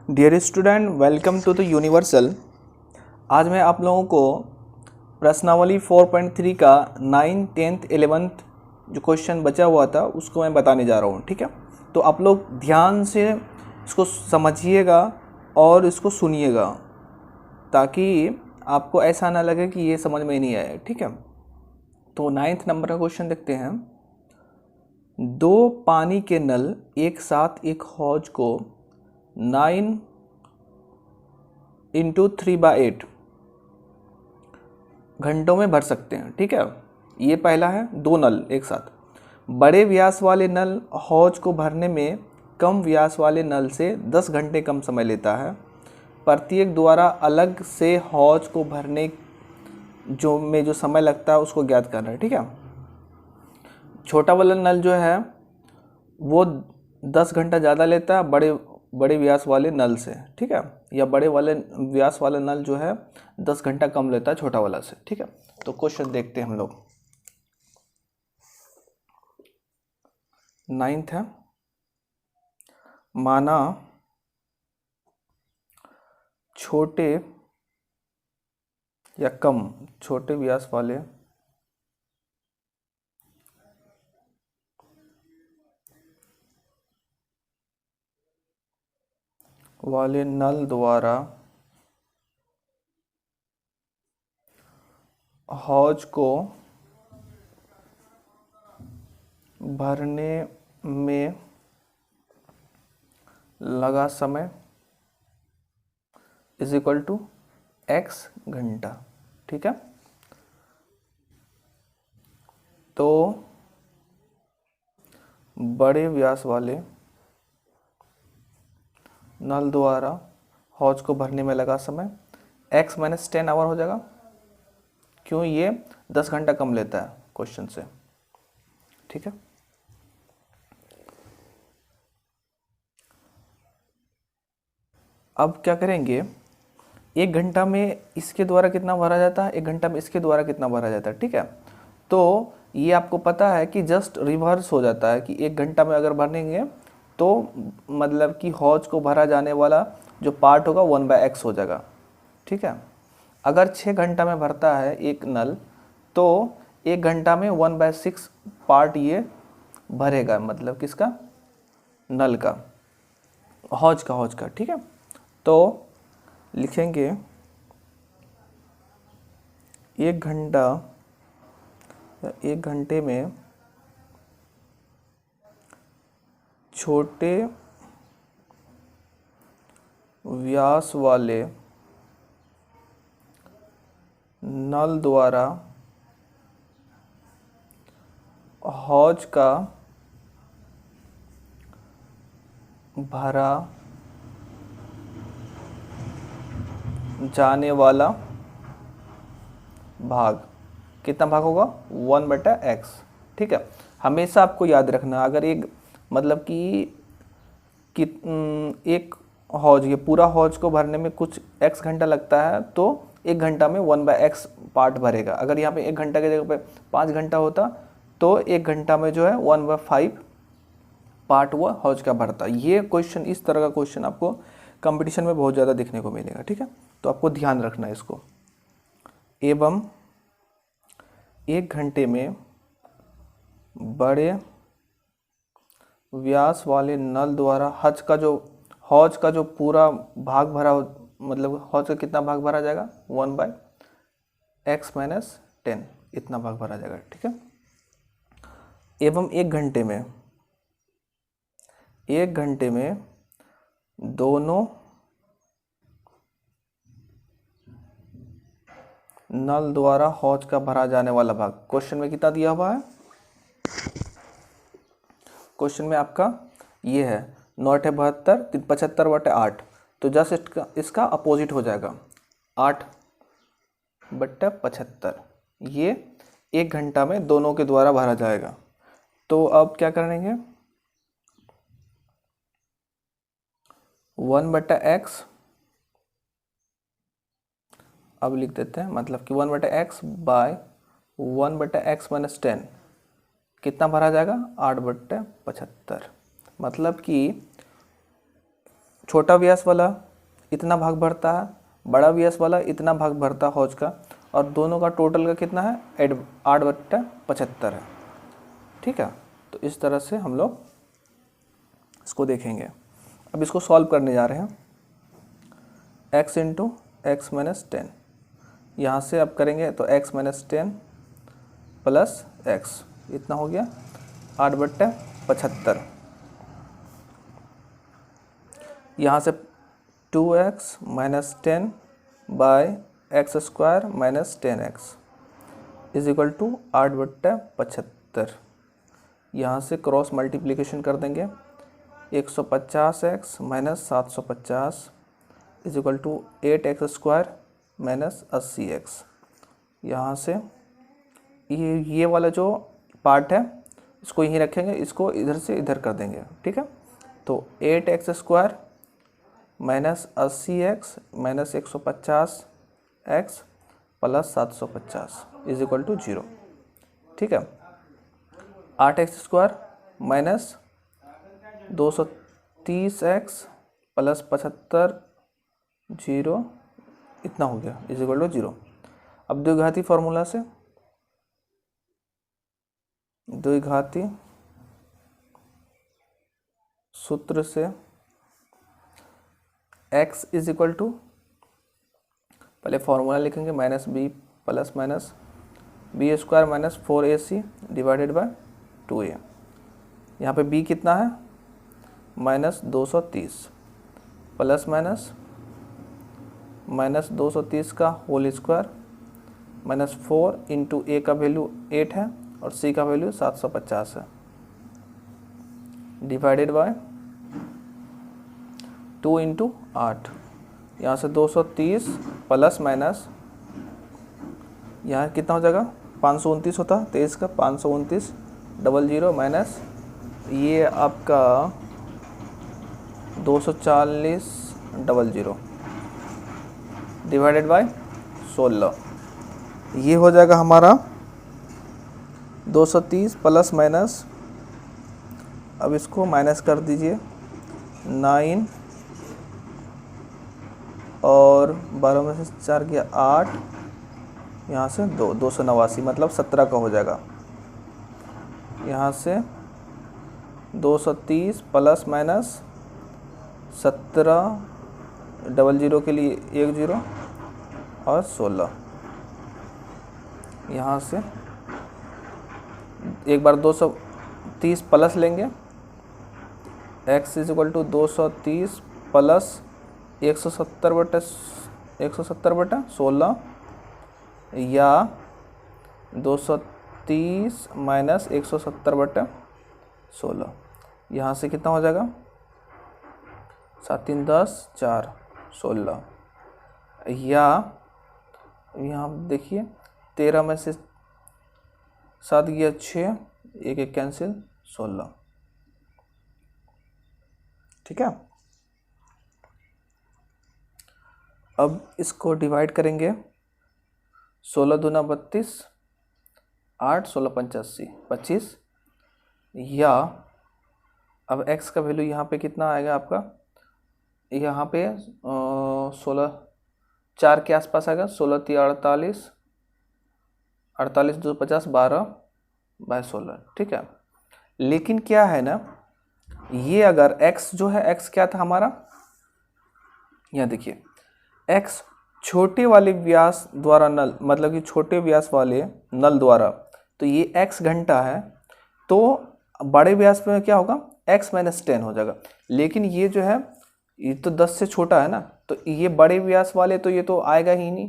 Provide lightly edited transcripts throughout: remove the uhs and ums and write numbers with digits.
Dear student, welcome to the universal. आज मैं आप लोगों को प्रश्नावली 4.3 का 9, 10th, 11th जो क्वेश्चन बचा हुआ था उसको मैं बताने जा रहा हूँ। ठीक है, तो आप लोग ध्यान से इसको समझिएगा और इसको सुनिएगा ताकि आपको ऐसा ना लगे कि ये समझ में नहीं आया। ठीक है, तो 9th नंबर का क्वेश्चन देखते हैं। दो पानी के नल एक साथ एक हौज को 9 × 3/8 घंटों में भर सकते हैं। ठीक है, ये पहला है। दो नल एक साथ। बड़े व्यास वाले नल हौज को भरने में कम व्यास वाले नल से 10 घंटे कम समय लेता है। प्रत्येक द्वारा अलग से हौज को भरने जो समय लगता है उसको ज्ञात करना है। ठीक है, छोटा वाला नल जो है वो 10 घंटा ज़्यादा लेता है बड़े व्यास वाले नल से। ठीक है, या बड़े वाले व्यास वाला नल जो है 10 घंटा कम लेता है छोटा वाला से। ठीक है, तो क्वेश्चन देखते हैं हम लोग। 9th है, माना छोटे या कम छोटे व्यास वाले नल द्वारा हौज को भरने में लगा समय = x घंटा। ठीक है, तो बड़े व्यास वाले नल द्वारा हौज को भरने में लगा समय x - 10 आवर हो जाएगा। क्यों? ये 10 घंटा कम लेता है क्वेश्चन से। ठीक है, अब क्या करेंगे, 1 घंटा में इसके द्वारा कितना भरा जाता है, 1 घंटा में इसके द्वारा कितना भरा जाता है। ठीक है, तो ये आपको पता है कि जस्ट रिवर्स हो जाता है कि 1 घंटा में अगर भरेंगे तो मतलब कि हौज को भरा जाने वाला जो पार्ट होगा 1/x हो जाएगा। ठीक है, अगर 6 घंटा में भरता है एक नल तो 1 घंटा में 1/6 पार्ट ये भरेगा, मतलब किसका? नल का, हौज का। ठीक है, तो लिखेंगे 1 घंटे में छोटे व्यास वाले नल द्वारा हौज का भरा जाने वाला भाग कितना भाग होगा? 1/x। ठीक है, हमेशा आपको याद रखना, अगर एक मतलब कि एक हौज, ये पूरा हौज को भरने में कुछ x घंटा लगता है तो 1 घंटा में 1/x पार्ट भरेगा। अगर यहाँ पे 1 घंटा की जगह पे 5 घंटा होता तो 1 घंटा में जो है 1/5 पार्ट हुआ हौज का भरता। ये क्वेश्चन, इस तरह का क्वेश्चन आपको कंपटीशन में बहुत ज़्यादा देखने को मिलेगा। ठीक है, तो आपको ध्यान रखना है इसको। एवं 1 घंटे में बड़े व्यास वाले नल द्वारा हौज का जो पूरा भाग भरा, मतलब हौज का कितना भाग भरा जाएगा? 1/x - 10 इतना भाग भरा जाएगा। ठीक है, एवं 1 घंटे में दोनों नल द्वारा हौज का भरा जाने वाला भाग, क्वेश्चन में कितना दिया हुआ है? क्वेश्चन में आपका ये है 9/72, 75/8, तो जस्ट इसका अपोजिट हो जाएगा 8/75। ये 1 घंटा में दोनों के द्वारा भरा जाएगा। तो अब क्या करेंगे, 1/x अब लिख देते हैं, मतलब कि 1/x बाय 1/x - 10 कितना भरा जाएगा? 8/75। मतलब कि छोटा व्यास वाला इतना भाग भरता है, बड़ा व्यास वाला इतना भाग भरता है हौज का, और दोनों का टोटल का कितना है 8/75 है। ठीक है, तो इस तरह से हम लोग इसको देखेंगे। अब इसको सॉल्व करने जा रहे हैं। x इंटू एक्स माइनस 10, यहाँ से अब करेंगे तो x माइनस 10 प्लस एक्स, इतना हो गया 8/75। यहाँ से 2x minus 10 by x square minus 10x is equal to 8/75। यहाँ से क्रॉस मल्टीप्लिकेशन कर देंगे, 150x minus 750 is equal to 8x square minus 80x। यहाँ से ये वाला जो पार्ट है इसको यहीं रखेंगे, इसको इधर से इधर कर देंगे। ठीक है, तो 8x square minus 80x minus 150x plus 750 is equal to 0। ठीक है, 8x square minus 230x plus 75 0 इतना हो गया इज इक्वल टू 0। अब द्विघाती फॉर्मूला से, द्विघाती सूत्र से x इज इक्वल टू, पहले फॉर्मूला लिखेंगे minus B plus minus B square minus 4ac divided by 2a। यहाँ पे b कितना है माइनस 230 प्लस माइनस माइनस 230 का whole square minus 4 into a का वैल्यू 8 है और c का वैल्यू 750 है, डिवाइडेड बाय 2 इंटू 8। यहाँ से 230 प्लस माइनस यहाँ कितना हो जाएगा 529 होता, 23 का 529 00 माइनस ये आपका 240 00 डिवाइडेड बाय 16। ये हो जाएगा हमारा 230 प्लस माइनस, अब इसको माइनस कर दीजिए 9 और 12 में से 4 गया 8, यहाँ से 289 मतलब 17 का हो जाएगा। यहाँ से 230 प्लस माइनस 17 00 के लिए 1 0 और 16, यहाँ से एक बार 230 प्लस लेंगे, x is equal to 230 plus 170/16 या 230 माइनस 170/16, यहाँ से कितना हो जाएगा 7 3 10 4 16, या यहाँ देखिए 13 में से 7 गया 6, 1 1 कैंसिल 16। ठीक है, अब इसको डिवाइड करेंगे, 16 दूना 32, 8 16 85 25, या अब x का वैल्यू यहाँ पे कितना आएगा आपका, यहाँ पे 16 4 के आसपास आएगा, 16 3 48, 48 2 50 12 बाय 16। ठीक है, लेकिन क्या है ना, ये अगर x जो है, x क्या था हमारा, यहाँ देखिए x छोटे वाले व्यास द्वारा नल, मतलब कि छोटे व्यास वाले नल द्वारा, तो ये x घंटा है, तो बड़े व्यास में क्या होगा x माइनस 10 हो जाएगा। लेकिन ये जो है ये तो 10 से छोटा है ना, तो ये बड़े व्यास वाले तो ये तो आएगा ही नहीं,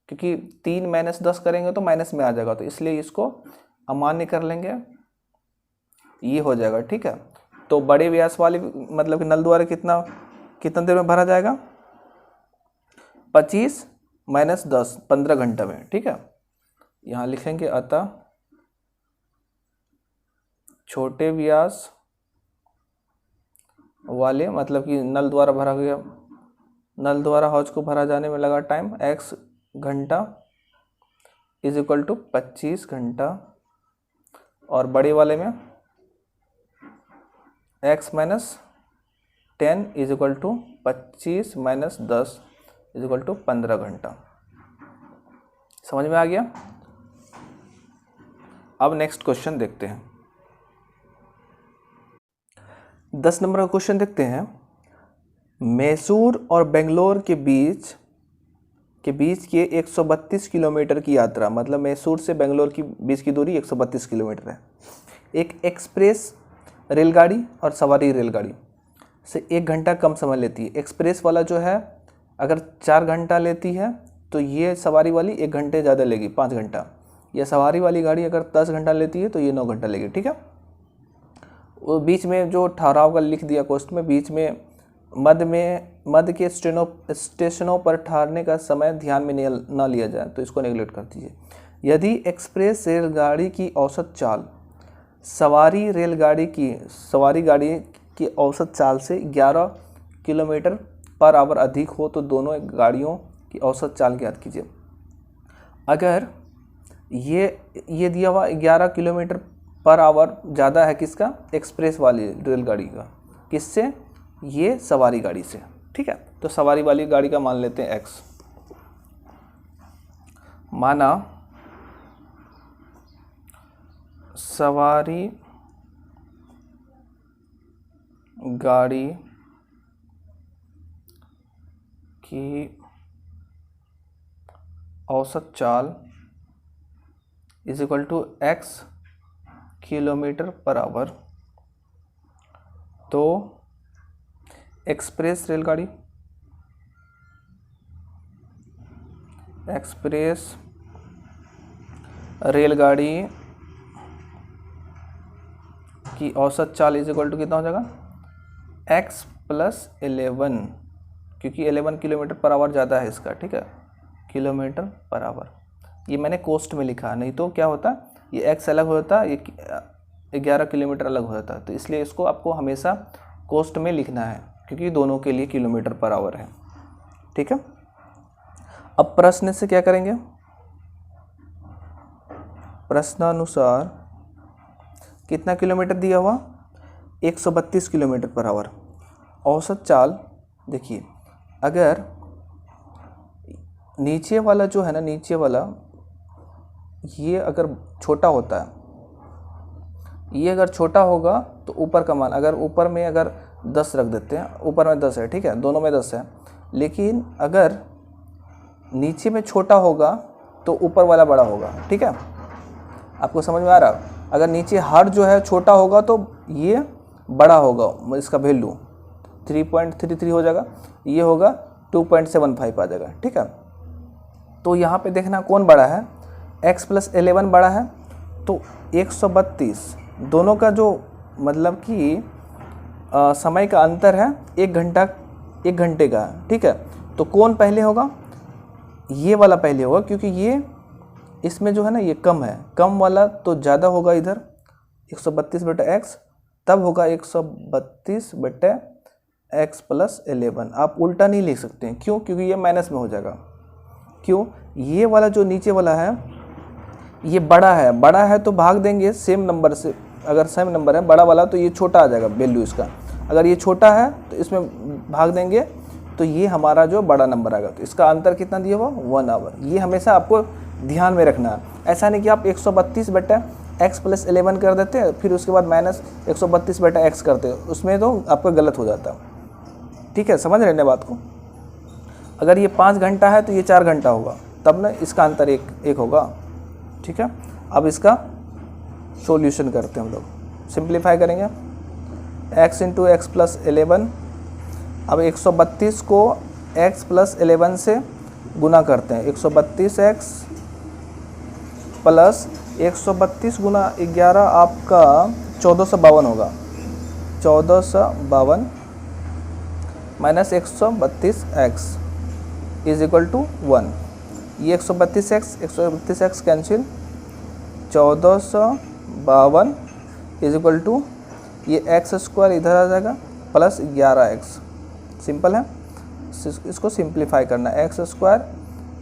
क्योंकि 3 माइनस 10 करेंगे तो माइनस में आ जाएगा, तो इसलिए इसको अमान्य कर लेंगे, ये हो जाएगा। ठीक है, तो बड़े व्यास वाले मतलब कि नल द्वारा कितना देर में भरा जाएगा 25 माइनस 10 15 घंटे में। ठीक है, यहाँ लिखेंगे अतः छोटे व्यास वाले मतलब कि नल द्वारा भरा गया, नल द्वारा हौज को भरा जाने में लगा टाइम x घंटा इज इक्वल टू 25 घंटा, और बड़े वाले में x minus 10 is equal to 25 minus 10 is equal to 15 घंटा। समझ में आ गया। अब नेक्स्ट क्वेश्चन देखते हैं। 10 नंबर का क्वेश्चन देखते हैं। मैसूर और बेंगलोर के बीच के 132 किलोमीटर की यात्रा, मतलब मैसूर से बेंगलोर की बीच की दूरी 132 किलोमीटर है। एक एक्सप्रेस रेलगाड़ी और सवारी रेलगाड़ी से 1 घंटा कम समय लेती है। एक्सप्रेस वाला जो है अगर 4 घंटा लेती है तो ये सवारी वाली 1 घंटे ज़्यादा लेगी, 5 घंटा। यह सवारी वाली गाड़ी अगर 10 घंटा लेती है तो ये 9 घंटा लेगी। ठीक है। वो बीच में जो ठहराव का लिख दिया क्वेश्चन में, बीच में मध्य के स्टेशनों पर ठहरने का समय ध्यान में न लिया जाए तो इसको नेगलेक्ट कर दीजिए। यदि एक्सप्रेस रेलगाड़ी की औसत चाल सवारी गाड़ी की औसत चाल से 11 किलोमीटर पर आवर अधिक हो तो दोनों गाड़ियों की औसत चाल ज्ञात कीजिए। अगर ये दिया हुआ 11 किलोमीटर पर आवर ज़्यादा है किसका, एक्सप्रेस वाली रेलगाड़ी का, किससे, ये सवारी गाड़ी से। ठीक है, तो सवारी वाली गाड़ी का मान लेते हैं x। माना सवारी गाड़ी की औसत चाल is equal to x kilometre per hour, तो एक्सप्रेस रेलगाड़ी की औसत चाल इज इक्वल टू कितना हो जाएगा, x प्लस 11, क्योंकि 11 किलोमीटर पर आवर ज़्यादा है इसका। ठीक है, किलोमीटर पर आवर, ये मैंने कोस्ट में लिखा, नहीं तो क्या होता, ये x अलग हो जाता, ये 11 किलोमीटर अलग हो जाता। तो इसलिए इसको आपको हमेशा कोस्ट में लिखना है क्योंकि दोनों के लिए किलोमीटर पर आवर है। ठीक है। अब प्रश्न से क्या करेंगे, प्रश्नानुसार कितना किलोमीटर दिया हुआ, 132 किलोमीटर पर आवर। औसत चाल देखिए, अगर नीचे वाला जो है ना, नीचे वाला ये अगर छोटा होता है, ये अगर छोटा होगा तो ऊपर का मान, अगर ऊपर में अगर 10 रख देते हैं, ऊपर में 10 है, ठीक है, दोनों में 10 है। लेकिन अगर नीचे में छोटा होगा तो ऊपर वाला बड़ा होगा। ठीक है, आपको समझ में आ रहा, अगर नीचे हर जो है छोटा होगा तो ये बड़ा होगा, इसका वैल्यू 3.33 हो जाएगा, ये होगा 2.75 आ जाएगा। ठीक है, तो यहाँ पे देखना कौन बड़ा है, x प्लस 11 बड़ा है, तो 132 दोनों का जो मतलब कि समय का अंतर है 1 घंटे का। ठीक है, तो कौन पहले होगा, ये वाला पहले होगा, क्योंकि ये इसमें जो है ना ये कम है, कम वाला तो ज़्यादा होगा इधर 132 बटे x, तब होगा 132 बटे x प्लस 11। आप उल्टा नहीं लिख सकते हैं, क्यों, क्योंकि ये माइनस में हो जाएगा। क्यों, ये वाला जो नीचे वाला है ये बड़ा है तो भाग देंगे सेम नंबर से, अगर सेम नंबर है बड़ा वाला तो ये छोटा आ जाएगा वैल्यू इसका, अगर ये छोटा है तो इसमें भाग देंगे तो ये हमारा जो बड़ा नंबर आएगा। तो इसका अंतर कितना दिया हुआ, 1 आवर। ये हमेशा आपको ध्यान में रखना है, ऐसा नहीं कि आप 132 बटे x प्लस 11 कर देते हैं फिर उसके बाद माइनस 132 बटे x करते हैं, उसमें तो आपका गलत हो जाता है। ठीक है, समझ रहे हैं बात को। अगर ये 5 घंटा है तो ये 4 घंटा होगा, तब ना इसका अंतर एक होगा। ठीक है, अब इसका सॉल्यूशन करते हैं हम लोग, सिंप्लीफाई करेंगे, x इंटू एक्स प्लस 11। अब 132 को x प्लस 11 से गुना करते हैं, 132x प्लस 132 गुना 11 आपका 1452 होगा, 1452 minus 132x is equal to 1। ये 132x cancel, 1452 is equal to ये x स्क्वायर इधर आ जाएगा प्लस 11x। सिंपल है, इसको सिंप्लीफाई करना, x square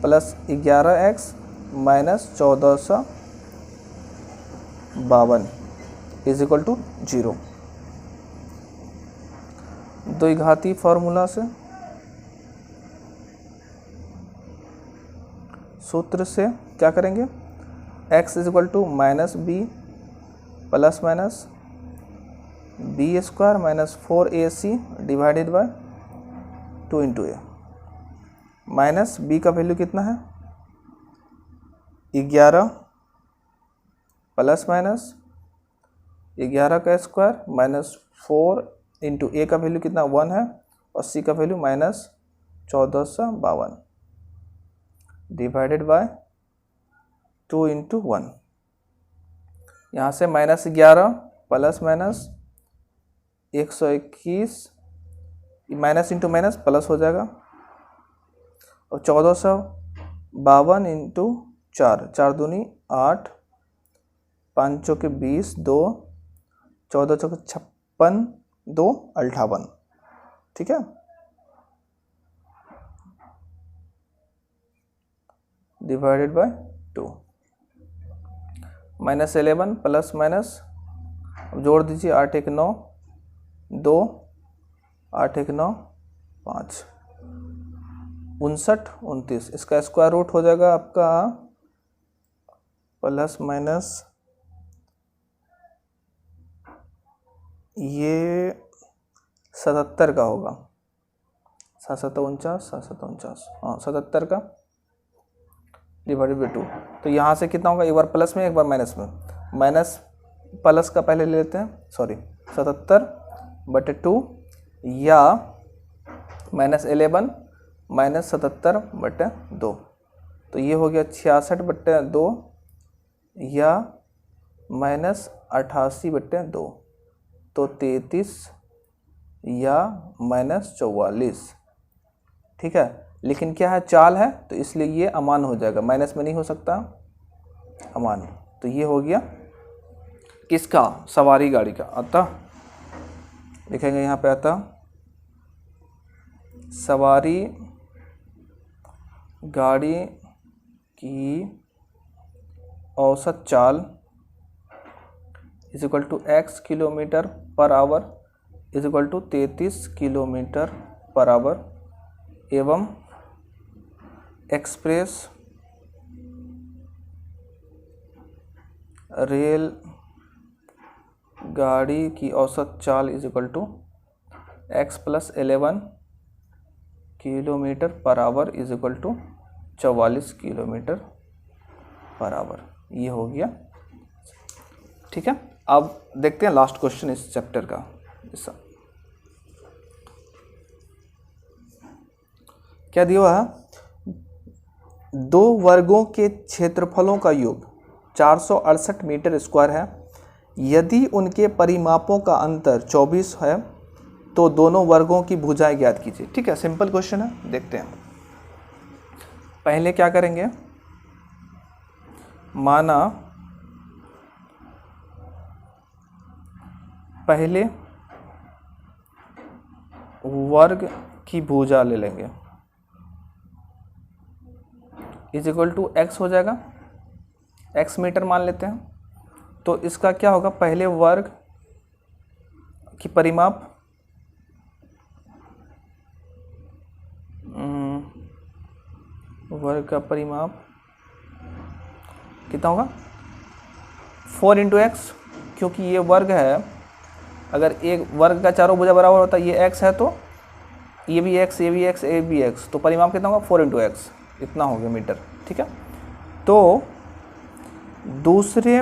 plus 11x minus 1452 is equal to 0। द्विघाती फार्मूला से सूत्र से क्या करेंगे, x is equal to minus B plus minus B square minus 4ac divided by 2 into A. Minus B का वैल्यू कितना है 11 प्लस माइनस 11 का स्क्वायर माइनस 4 इंटू ए का वैल्यू कितना 1 है और सी का value minus 1452 divided by 2 into 1। यहाँ से minus 11 plus minus 121 minus into minus plus हो जाएगा और 1452 इंटू 4, 4 दूनी 8, 5 चौके 20, 2, 14 चौके 56, 2 58, ठीक है, divided by 2। Minus 11 plus minus, अब जोड़ दीजिए 8 1 9, 2 8 1 9 5, 59 29, इसका स्क्वायर रूट हो जाएगा आपका प्लस माइनस ये 77 का होगा, 749 749, हाँ 77 का डिवाइडेड बाई 2। तो यहाँ से कितना होगा, एक बार प्लस में एक बार माइनस में, माइनस प्लस का पहले ले लेते हैं, सॉरी 77/2 या माइनस 11 माइनस 77/2, तो ये हो गया 66/2 या माइनस 88/2, तो 33 या माइनस 44, ठीक है। लेकिन क्या है, चाल है तो इसलिए ये अमान हो जाएगा, माइनस में नहीं हो सकता, अमान। तो ये हो गया किसका, सवारी गाड़ी का। अतः लिखेंगे यहाँ पे, अतः सवारी गाड़ी की औसत चाल is equal to x kilometre per hour is equal to 33 kilometre per hour एवं एक्सप्रेस रेल गाड़ी की औसत चाल is equal to x + 11 kilometre per hour is equal to 44 kilometre per hour. ये हो गया, ठीक है। अब देखते हैं लास्ट क्वेश्चन इस चैप्टर का। क्या दिया हुआ है, 2 वर्गों के क्षेत्रफलों का योग 468 मीटर स्क्वायर है। यदि उनके परिमापों का अंतर 24 है तो दोनों वर्गों की भुजाएं ज्ञात कीजिए। ठीक है, सिंपल क्वेश्चन है, देखते हैं। पहले क्या करेंगे, माना पहले वर्ग की भुजा ले लेंगे, इज इक्वल टू एक्स हो जाएगा, एक्स मीटर मान लेते हैं। तो इसका क्या होगा, पहले वर्ग की परिमाप वर्ग का परिमाप कितना होगा 4 × x, क्योंकि ये वर्ग है। अगर एक वर्ग का चारों भुजा बराबर होता है, ये x है तो ये भी x, ये भी x, ये भी x, तो परिमाप कितना होगा 4 × x, इतना हो गया मीटर। ठीक है, तो दूसरे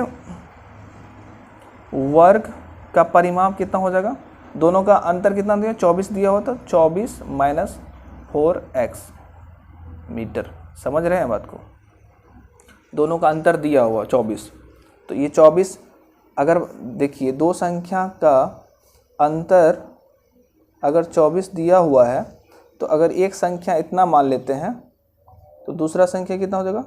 वर्ग का परिमाप कितना हो जाएगा, दोनों का अंतर कितना दिया 24 दिया होता, 24 - 4x मीटर। समझ रहे हैं बात को, दोनों का अंतर दिया हुआ 24, तो ये 24, अगर देखिए दो संख्या का अंतर अगर 24 दिया हुआ है, तो अगर एक संख्या इतना मान लेते हैं तो दूसरा संख्या कितना हो जाएगा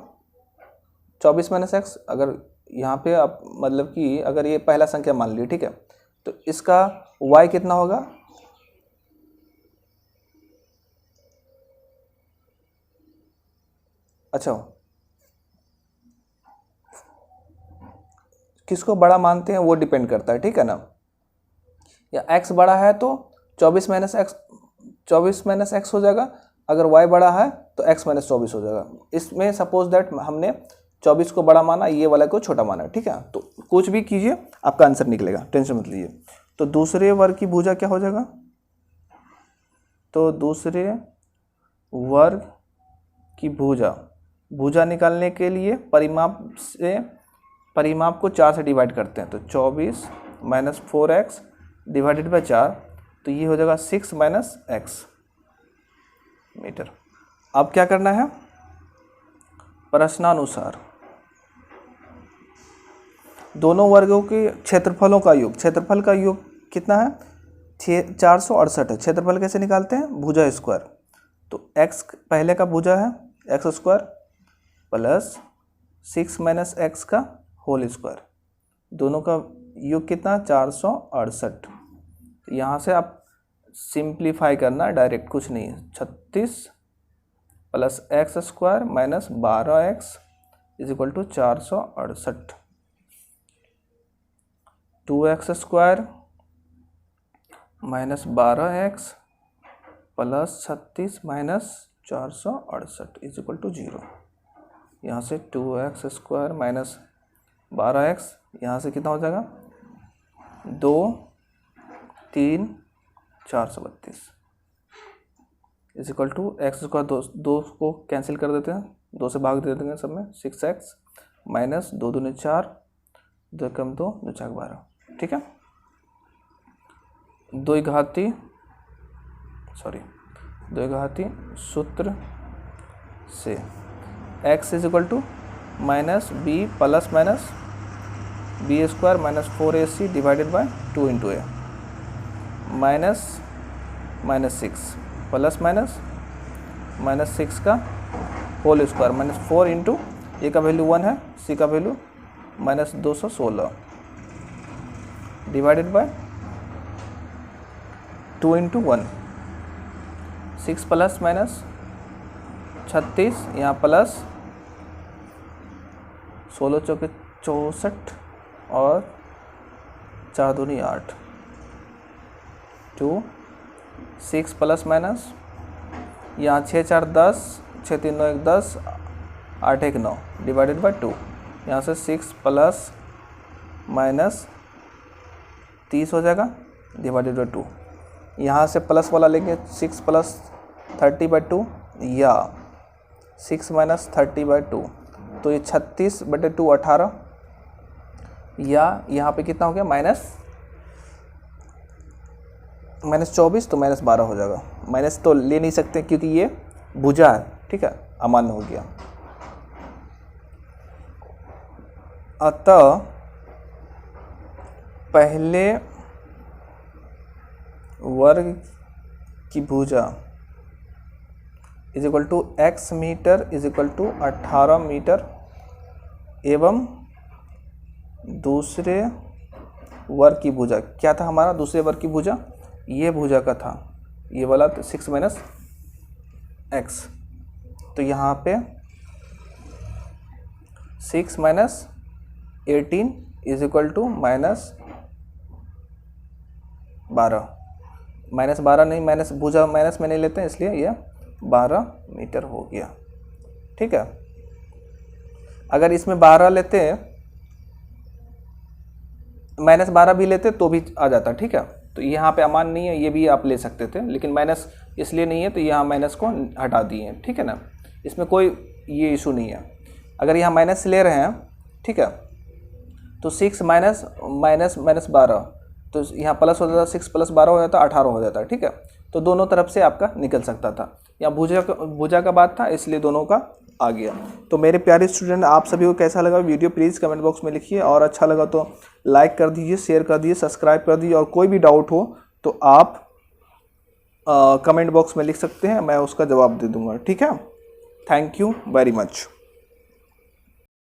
24 - x। अगर यहाँ पे आप मतलब कि अगर ये पहला संख्या मान ली, ठीक है, तो इसका y कितना होगा, अच्छा किसको बड़ा मानते हैं वो डिपेंड करता है, ठीक है ना। या x बड़ा है तो 24 - x हो जाएगा, अगर y बड़ा है तो x माइनस 24 हो जाएगा। इसमें सपोज दैट हमने 24 को बड़ा माना, ये वाला को छोटा माना, ठीक है। तो कुछ भी कीजिए आपका आंसर निकलेगा, टेंशन मत लीजिए। तो दूसरे वर्ग की भुजा क्या हो जाएगा? तो दूसरे वर्ग की भुजा निकालने के लिए परिमाप को 4 से डिवाइड करते हैं। तो 24 माइनस 4x डिवाइडेड बाई 4, तो ये हो जाएगा 6 माइनस x मीटर। अब क्या करना है? प्रश्नानुसार दोनों वर्गों के क्षेत्रफलों का योग, क्षेत्रफल का योग कितना है? 468 है। क्षेत्रफल कैसे निकालते हैं? भुजा स्क्वायर। तो x पहले का भुजा है x square plus 6 minus x का होल स्क्वायर, दोनों का योग कितना? 468। यहाँ से आप सिंप्लीफाई करना डायरेक्ट, कुछ नहीं है। 36 plus x square minus 12x is equal to 468। 2x square minus 12x plus 36 minus 468 is equal to 0। यहाँ से 2x स्क्वायर माइनस 12x, यहाँ से कितना हो जाएगा? 2 3 432 is equal to x square, दो को कैंसिल कर देते हैं, 2 से भाग दे देंगे सब में। 6x माइनस 2 दूनी 4, 2 कम 2, 2 चाक 12, ठीक है। 2 घाती सूत्र से x is equal to minus B plus minus B square minus 4ac divided by 2 into A minus 6 plus minus 6 का whole square minus 4 into A का वैल्यू 1 है, सी का value minus 216 divided by 2 into 1। 6 plus minus 36, यहाँ plus 16 चौके 64 और 4 दूनी 8, 2 6 plus minus यहाँ 6 4 10, 6 3 9 1 10, 8 1 9 divided by 2। यहाँ से 6 प्लस माइनस 30 हो जाएगा डिवाइडेड बाय 2। यहाँ से प्लस वाला लेंगे 6 प्लस 30 बाई 2 या 6 माइनस 30 बाई 2, तो ये 36 बटे 2 18, या यहाँ पे कितना हो गया? माइनस 24, तो माइनस 12 हो जाएगा। माइनस तो ले नहीं सकते क्योंकि ये भुजा है, ठीक है, अमान्य हो गया। अतः पहले वर्ग की भुजा is equal to x metre is equal to 18 metre एवं दूसरे वर्ग की भुजा क्या था हमारा? दूसरे वर्ग की भुजा ये भुजा का था, ये वाला 6 माइनस एक्स, तो यहाँ पे 6 minus 18 is equal to minus 12। Minus 12 नहीं, माइनस भुजा माइनस में नहीं लेते हैं, इसलिए ये 12 मीटर हो गया, ठीक है। अगर इसमें 12 लेते हैं, माइनस 12 भी लेते तो भी आ जाता, ठीक है। तो यहाँ पे अमान नहीं है, ये भी आप ले सकते थे, लेकिन माइनस इसलिए नहीं है तो यहाँ माइनस को हटा दिए, ठीक है ना। इसमें कोई ये इशू नहीं है। अगर यहाँ माइनस ले रहे हैं, ठीक है, तो 6 माइनस 12, तो यहाँ प्लस हो जाता, 6 प्लस 12 हो जाता, 18 हो जाता, ठीक है। तो दोनों तरफ से आपका निकल सकता था। यहाँ भुजा का बात था, इसलिए दोनों का आ गया। तो मेरे प्यारे स्टूडेंट, आप सभी को कैसा लगा वीडियो प्लीज़ कमेंट बॉक्स में लिखिए, और अच्छा लगा तो लाइक कर दीजिए, शेयर कर दीजिए, सब्सक्राइब कर दीजिए, और कोई भी डाउट हो तो आप कमेंट बॉक्स में लिख सकते हैं, मैं उसका जवाब दे दूँगा, ठीक है। Thank you very much.